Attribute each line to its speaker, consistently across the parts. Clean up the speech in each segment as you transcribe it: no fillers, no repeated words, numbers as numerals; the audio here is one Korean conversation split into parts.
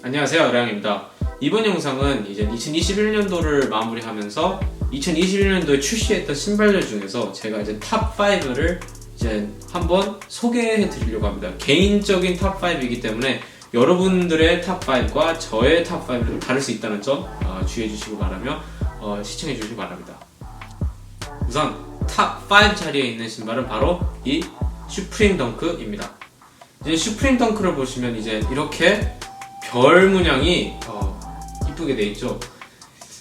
Speaker 1: 안녕하세요, 량입니다. 이번 영상은 이제 2021년도를 마무리하면서 2021년도에 출시했던 신발들 중에서 제가 이제 탑 5를 이제 한번 소개해 드리려고 합니다. 개인적인 탑 5이기 때문에 여러분들의 탑 5과 저의 탑 5는 다를 수 있다는 점 주의해 주시기 바라며 시청해 주시기 바랍니다. 우선 탑 5 자리에 있는 신발은 바로 이 슈프림 덩크입니다. 이제 슈프림 덩크를 보시면 이제 이렇게 별 문양이 이쁘게 돼 있죠.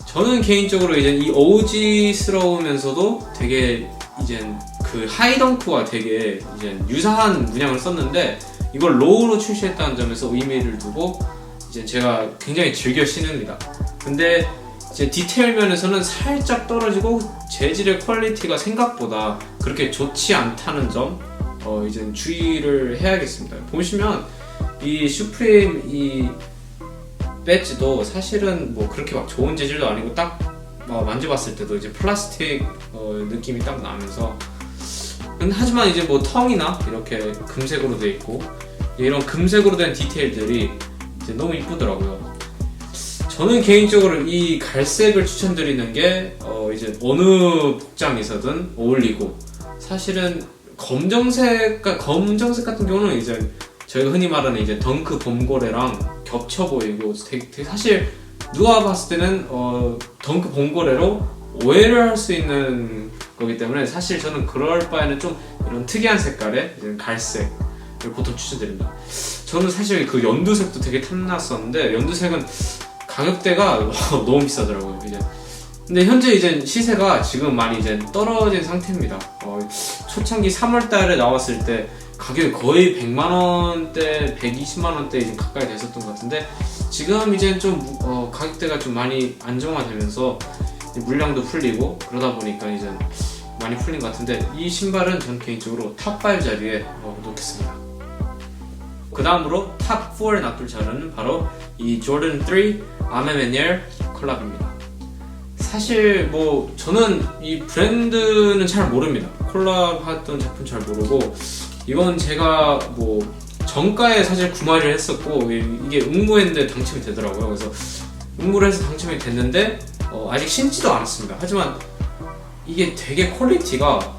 Speaker 1: 저는 개인적으로 이제 이 OG스러우면서도 되게 이제 그 하이덩크와 되게 이제 유사한 문양을 썼는데 이걸 로우로 출시했다는 점에서 의미를 두고 이제 제가 굉장히 즐겨 신습니다. 근데 이제 디테일 면에서는 살짝 떨어지고 재질의 퀄리티가 생각보다 그렇게 좋지 않다는 점 이제 주의를 해야겠습니다. 보시면 이 슈프림 이 배지도 사실은 뭐 그렇게 막 좋은 재질도 아니고 딱 만져봤을 때도 이제 플라스틱 느낌이 딱 나면서 하지만 이제 뭐 텅이나 이렇게 금색으로 돼 있고 이런 금색으로 된 디테일들이 이제 너무 이쁘더라고요. 저는 개인적으로 이 갈색을 추천드리는 게 이제 어느 복장에서든 어울리고 사실은 검정색 같은 경우는 이제 저희가 흔히 말하는 이제 덩크 봄고래랑 겹쳐 보이고 되게 사실 누가 봤을 때는 덩크 봄고래로 오해를 할 수 있는 거기 때문에 사실 저는 그럴 바에는 좀 이런 특이한 색깔의 갈색을 보통 추천드립니다. 저는 사실 그 연두색도 되게 탐났었는데 연두색은 가격대가 너무 비싸더라고요. 이제 근데 현재 이제 시세가 지금 많이 이제 떨어진 상태입니다. 초창기 3월달에 나왔을 때 가격이 거의 100만원대, 120만원대 이제 가까이 됐었던 것 같은데 지금 이제 좀 가격대가 좀 많이 안정화되면서 물량도 풀리고 그러다 보니까 이제 많이 풀린 것 같은데 이 신발은 전 개인적으로 탑 5 자리에 놓겠습니다. 그 다음으로 탑 4에 놔둘 자리는 바로 이 조던 3 아메메니엘 콜라보입니다. 사실 뭐 저는 이 브랜드는 잘 모릅니다. 콜라보했던 제품 잘 모르고 이건 제가 뭐 정가에 사실 구매를 했었고 이게 응모했는데 당첨이 되더라고요. 그래서 응모를 해서 당첨이 됐는데 아직 신지도 않았습니다. 하지만 이게 되게 퀄리티가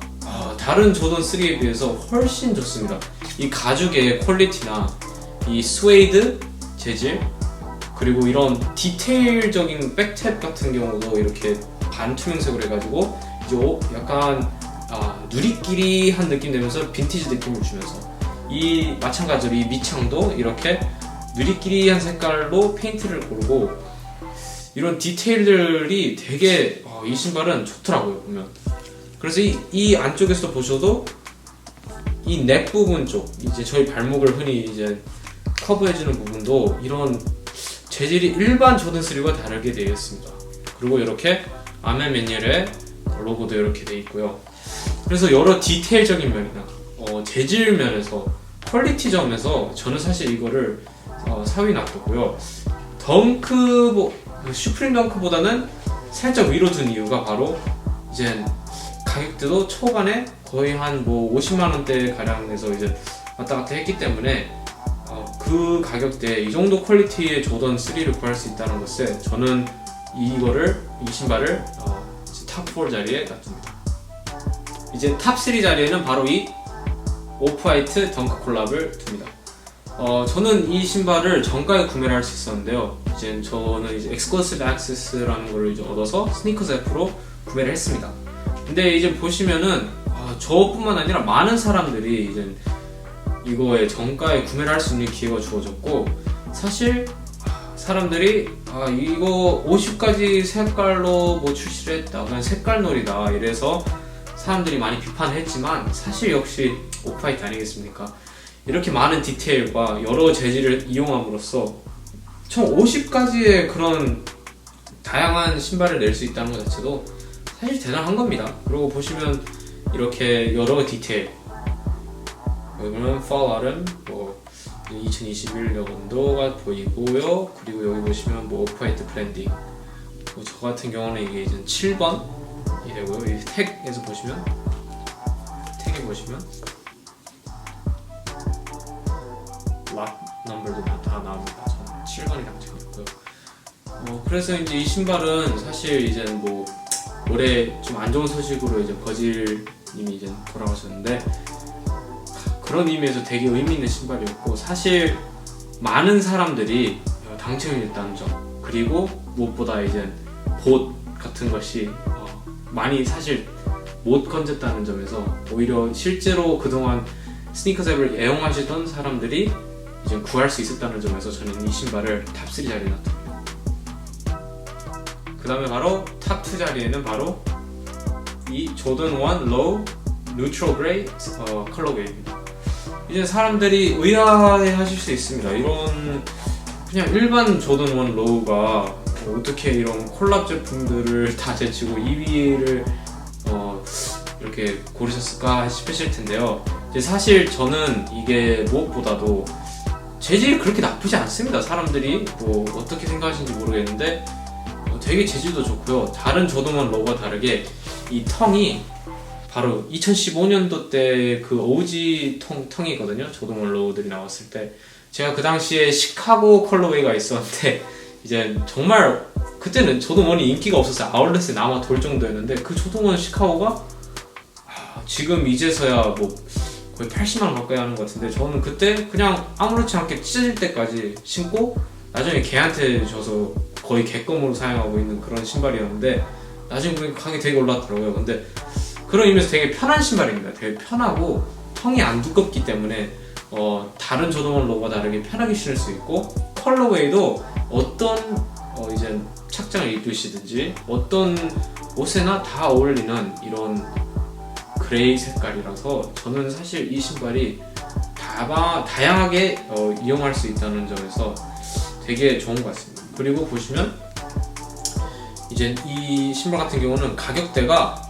Speaker 1: 다른 조던 3에 비해서 훨씬 좋습니다. 이 가죽의 퀄리티나 이 스웨이드 재질 그리고 이런 디테일적인 백탭 같은 경우도 이렇게 반투명색으로 해가지고 이제 약간 누리끼리한 느낌 내면서 빈티지 느낌을 주면서 이 마찬가지로 이 밑창도 이렇게 누리끼리한 색깔로 페인트를 고르고 이런 디테일들이 되게 이 신발은 좋더라고요 보면. 그래서 이 안쪽에서 보셔도 이 넥 부분 쪽 이제 저희 발목을 흔히 이제 커브해주는 부분도 이런 재질이 일반 조던 3와 다르게 되어 있습니다. 그리고 이렇게 아메메니엘의 로고도 이렇게 되어 있고요. 그래서 여러 디테일적인 면이나 재질 면에서 퀄리티 점에서 저는 사실 이거를 4위 놔뒀고요. 슈프림 덩크보다는 살짝 위로 둔 이유가 바로 이제 가격대도 초반에 거의 한 뭐 50만원대 가량에서 이제 왔다 갔다 했기 때문에 그 가격대에 이 정도 퀄리티의 조던 3를 구할 수 있다는 것에 저는 이 신발을 탑 4 자리에 놔둡니다. 이제 탑 3 자리에는 바로 이 오프화이트 덩크 콜라보를 둡니다. 저는 이 신발을 정가에 구매를 할 수 있었는데요. 저는 이제 엑스클루시브 액세스라는 걸 이제 얻어서 스니커즈 앱으로 구매를 했습니다. 근데 이제 보시면은 저뿐만 아니라 많은 사람들이 이제 이거에 정가에 구매를 할 수 있는 기회가 주어졌고 사실 사람들이 이거 50가지 색깔로 뭐 출시를 했다 그냥 색깔놀이다 이래서 사람들이 많이 비판을 했지만 사실 역시 오프화이트 아니겠습니까? 이렇게 많은 디테일과 여러 재질을 이용함으로써 총 50가지의 그런 다양한 신발을 낼 수 있다는 것 자체도 사실 대단한 겁니다. 그리고 보시면 이렇게 여러 디테일 여기는 fall autumn 뭐 2021년도가 보이고요. 그리고 여기 보시면 뭐 오프화이트 브랜딩 저 같은 경우는 이게 이제 7번 이래고요. 이 택에서 보시면 택에 보시면 락 넘버도 다 나옵니다. 7번이라고 적었고요. 그래서 이제 이 신발은 사실 이제 뭐 올해 좀 안 좋은 소식으로 이제 버질님이 이제 돌아가셨는데, 그런 의미에서 되게 의미 있는 신발이었고, 사실 많은 사람들이 당첨이 됐다는 점, 그리고 무엇보다 이제 봇 같은 것이 많이 사실 못 건졌다는 점에서 오히려 실제로 그동안 스니커즈앱을 애용하시던 사람들이 이제 구할 수 있었다는 점에서 저는 이 신발을 탑3 자리에 놨습니다. 그 다음에 바로 탑2 자리에는 바로 이 조던 1 로우 뉴트럴 그레이 컬러웨이입니다. 이제 사람들이 의아해 하실 수 있습니다. 이런 그냥 일반 조던 1 로우가 어떻게 이런 콜랍 제품들을 다 제치고 2위를 이렇게 고르셨을까 싶으실 텐데요. 이제 사실 저는 이게 무엇보다도 재질이 그렇게 나쁘지 않습니다. 사람들이 뭐 어떻게 생각하시는지 모르겠는데 되게 재질도 좋고요. 다른 조던 1 로우와 다르게 이 텅이 바로 2015년도 때 그 OG 텅이거든요. 조던 1 로우들이 나왔을 때 제가 그 당시에 시카고 컬러웨이가 있었는데 이제 정말 그때는 조던 1이 인기가 없어서 아울렛에 남아 돌 정도였는데, 그 조던 1 시카고가 지금 이제서야 뭐 거의 80만원 가까이 하는 것 같은데, 저는 그때 그냥 아무렇지 않게 찢어질 때까지 신고 나중에 걔한테 줘서 거의 개껌으로 사용하고 있는 그런 신발이었는데, 나중에 보니까 가격이 되게 올랐더라고요. 근데 그런 의미에서 되게 편한 신발입니다. 되게 편하고 텅이 안 두껍기 때문에 다른 조던 1 로우와 다르게 편하게 신을 수 있고, 컬러웨이도 어떤 이제 착장을 입으시든지 어떤 옷에나 다 어울리는 이런 그레이 색깔이라서 저는 사실 이 신발이 다양하게 이용할 수 있다는 점에서 되게 좋은 것 같습니다. 그리고 보시면 이제 이 신발 같은 경우는 가격대가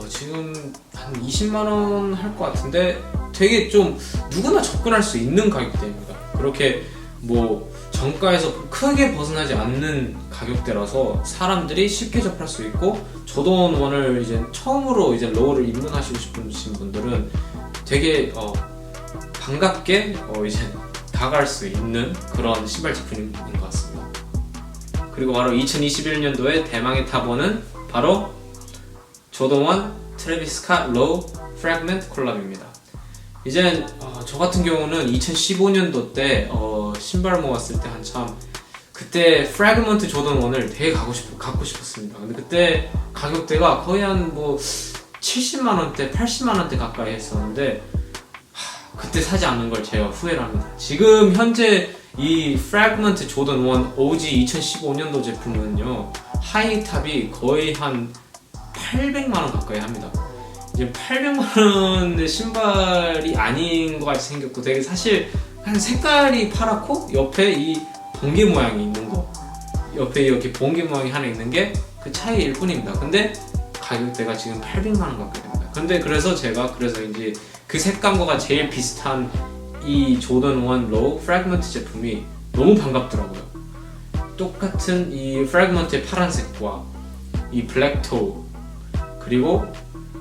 Speaker 1: 지금 한 20만원 할 것 같은데 되게 좀 누구나 접근할 수 있는 가격대입니다. 그렇게 뭐 정가에서 크게 벗어나지 않는 가격대라서 사람들이 쉽게 접할 수 있고, 조던 1을 이제 처음으로 이제 로우를 입문하시고 싶으신 분들은 되게 반갑게 이제 다가갈 수 있는 그런 신발 제품인 것 같습니다. 그리고 바로 2021년도에 대망의 탑1은 바로 조던 1 트래비스 스캇 로우 프래그먼트 콜랍입니다. 이제 저 같은 경우는 2015년도 때 신발 모았을 때 한참 그때 프래그먼트 조던 1을 되게 갖고 싶었습니다. 근데 그때 가격대가 거의 한 뭐 70만원대, 80만원대 가까이 했었는데 그때 사지 않는 걸 제가 후회를 합니다. 지금 현재 이 프래그먼트 조던 1 OG 2015년도 제품은요, 하이탑이 거의 한 800만원 가까이 합니다. 이제 800만원의 신발이 아닌 것 같이 생겼고, 되게 사실 한 색깔이 파랗고 옆에 이 번개 모양이 있는 거, 옆에 이렇게 번개 모양이 하나 있는 게 그 차이일 뿐입니다. 근데 가격대가 지금 800만원 가까이 됩니다. 근데 그래서 제가 이제 그 색감과 제일 비슷한 이 조던 1 로우 프래그먼트 제품이 너무 반갑더라고요. 똑같은 이 프래그먼트의 파란색과 이 블랙토, 그리고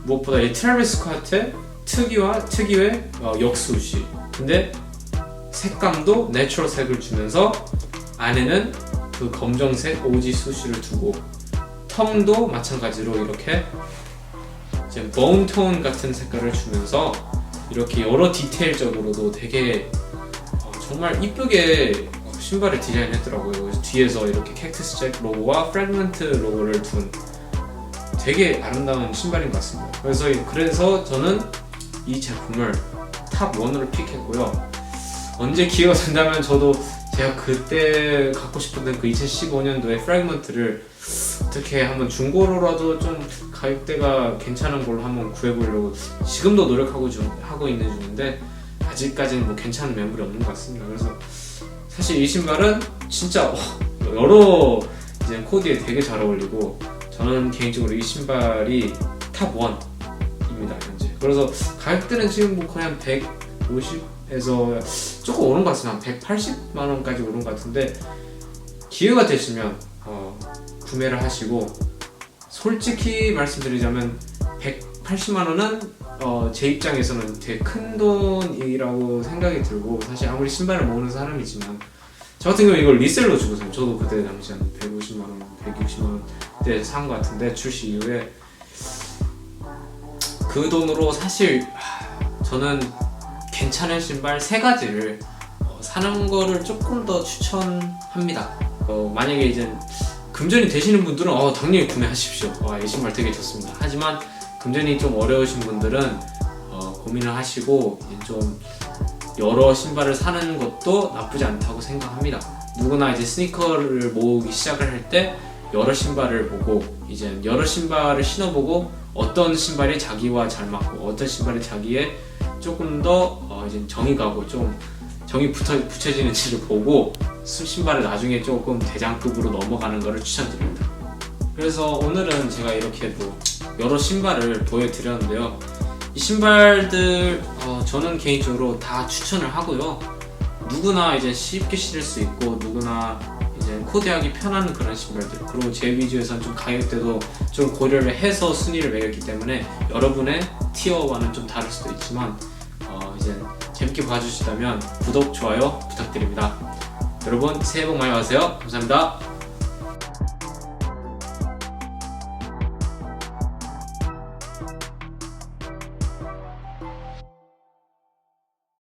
Speaker 1: 무엇보다 이 트래비스 스캇의 특유의 역수시, 근데 색감도 내추럴 색을 주면서 안에는 그 검정색 OG 수시를 두고, 텅도 마찬가지로 이렇게 이제 본톤 같은 색깔을 주면서 이렇게 여러 디테일적으로도 되게 정말 이쁘게 신발을 디자인했더라고요. 그래서 뒤에서 이렇게 캡처스 잭 로고와 프래그먼트 로고를 둔 되게 아름다운 신발인 것 같습니다. 그래서 저는 이 제품을 탑 1으로 픽했고요. 언제 기회가 된다면 저도 제가 그때 갖고 싶었던 그 2015년도의 프래그먼트를 어떻게 한번 중고로라도 좀 가격대가 괜찮은 걸로 한번 구해보려고 지금도 노력하고 있는 중인데, 아직까지는 뭐 괜찮은 매물이 없는 것 같습니다. 그래서 사실 이 신발은 진짜 여러 이제 코디에 되게 잘 어울리고, 저는 개인적으로 이 신발이 탑 1입니다 현재. 그래서 가격대는 지금 뭐 거의 한 150에서 조금 오른 것 같습니다. 한 180만원까지 오른 것 같은데, 기회가 되시면 구매를 하시고, 솔직히 말씀드리자면 180만원은 제 입장에서는 되게 큰 돈이라고 생각이 들고, 사실 아무리 신발을 모으는 사람이지만 저 같은 경우 이걸 리셀로 주고 샀어요. 저도 그때 당시 한 150만원, 160만원대 산 것 같은데 출시 이후에 그 돈으로 사실 저는 괜찮은 신발 3가지를 사는 거를 조금 더 추천합니다. 만약에 이제 금전이 되시는 분들은 당연히 구매하십시오. 이 신발 되게 좋습니다. 하지만 금전이 좀 어려우신 분들은 고민을 하시고 좀 여러 신발을 사는 것도 나쁘지 않다고 생각합니다. 누구나 이제 스니커를 모으기 시작을 할 때 여러 신발을 보고 이제 여러 신발을 신어보고 어떤 신발이 자기와 잘 맞고 어떤 신발이 자기에 조금 더 이제 정이 가고 좀 정이 붙여지는지를 보고 신발을 나중에 조금 대장급으로 넘어가는 것을 추천드립니다. 그래서 오늘은 제가 이렇게 여러 신발을 보여드렸는데요. 이 신발들 저는 개인적으로 다 추천을 하고요. 누구나 이제 쉽게 신을 수 있고 누구나 이제 코디하기 편한 그런 신발들, 그리고 제 위주에서는 좀 가격대도 좀 고려를 해서 순위를 매겼기 때문에 여러분의 티어와는 좀 다를 수도 있지만 이제 재밌게 봐주시다면 구독, 좋아요 부탁드립니다. 여러분 새해 복 많이 받으세요. 감사합니다.